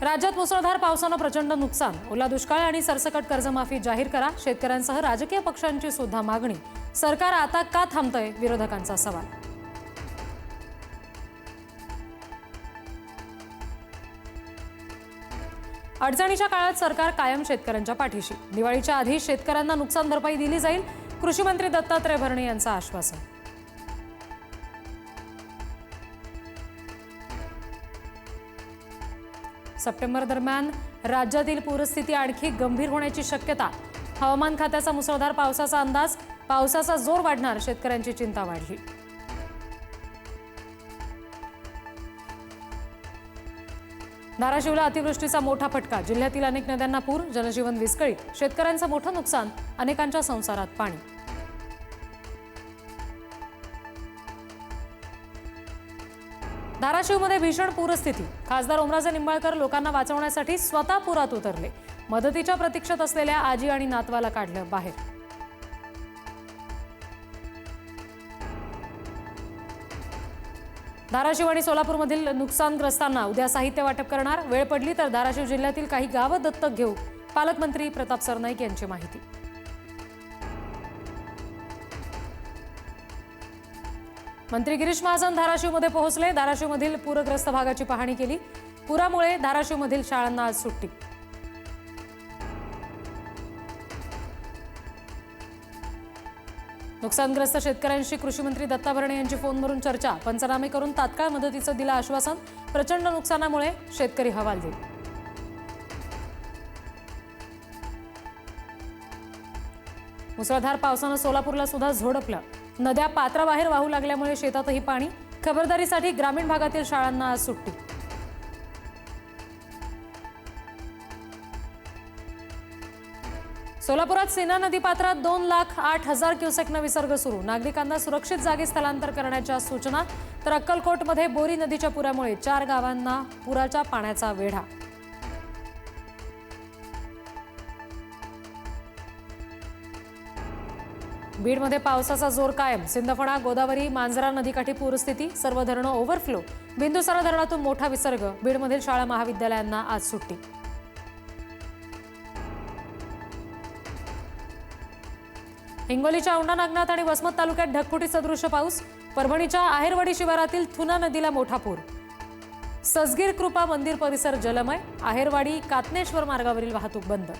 राज्यात मुसळधार पावसानं प्रचंड नुकसान, ओला दुष्काळ आणि सरसकट कर्जमाफी जाहीर करा, शेतकऱ्यांसह राजकीय पक्षांची सुद्धा मागणी. सरकार आता का थांबतंय, विरोधकांचा सवाल. अडचणीच्या काळात सरकार कायम शेतकऱ्यांच्या पाठीशी. दिवाळीच्या आधी शेतकऱ्यांना नुकसान भरपाई दिली जाईल, कृषी मंत्री दत्तात्रय भरणे यांचं आश्वासन. सप्टेंबर दरम्यान राज्यातील पूरस्थिती आणखी गंभीर होण्याची शक्यता. हवामान खात्याचा मुसळधार पावसाचा अंदाज. पावसाचा जोर वाढणार, शेतकऱ्यांची चिंता वाढली. धाराशिवला अतिवृष्टीचा मोठा फटका. जिल्ह्यातील अनेक नद्यांना पूर, जनजीवन विस्कळीत. शेतकऱ्यांचं मोठं नुकसान, अनेकांच्या संसारात पाणी. धाराशिवमध्ये भीषण पूरस्थिती. खासदार ओमराजे निंबाळकर लोकांना वाचवण्यासाठी स्वतः पुरात उतरले. मदतीच्या प्रतीक्षेत असलेल्या आजी आणि नातवाला काढलं बाहेर. धाराशिव आणि सोलापूरमधील नुकसानग्रस्तांना उद्या साहित्य वाटप करणार. वेळ पडली तर धाराशिव जिल्ह्यातील काही गावं दत्तक घेऊ, पालकमंत्री प्रताप सरनाईक यांची माहिती. मंत्री गिरीश महाजन धाराशिवमध्ये पोहोचले. धाराशिवमधील पूरग्रस्त भागाची पाहणी केली. पुरामुळे धाराशिवमधील शाळांना आज सुट्टी. नुकसानग्रस्त शेतकऱ्यांशी कृषी मंत्री दत्ता भरणे यांची फोनवरून चर्चा. पंचनामे करून तात्काळ मदतीचं दिलं आश्वासन. प्रचंड नुकसानामुळे शेतकरी हवालदिल. मुसळधार पावसानं सोलापूरला सुद्धा झोडपलं. नद्या पात्राबाहेर वाहू लागल्यामुळे शेतातही पाणी. खबरदारीसाठी ग्रामीण भागातील शाळांना आज सुट्टी. सोलापुरात सीना नदीपात्रात 2,08,000 क्युसेकनं विसर्ग सुरू. नागरिकांना सुरक्षित जागी स्थलांतर करण्याच्या सूचना. तर अक्कलकोटमध्ये बोरी नदीच्या पुरामुळे 4 गावांना पुराच्या पाण्याचा वेढा. बीडमध्ये पावसाचा जोर कायम. सिंदफणा, गोदावरी, मांजरा नदीकाठी पूरस्थिती. सर्व धरणं ओव्हरफ्लो. बिंदुसारा धरणातून मोठा विसर्ग. बीडमधील शाळा महाविद्यालयांना आज सुट्टी. हिंगोलीच्या औंढा नागनाथ आणि वसमत तालुक्यात ढगफुटी सदृश्य पाऊस. परभणीच्या आहेरवाडी शिवारातील थुना नदीला मोठा पूर. सजगीर कृपा मंदिर परिसर जलमय. आहेरवाडी कातनेश्वर मार्गावरील वाहतूक बंद.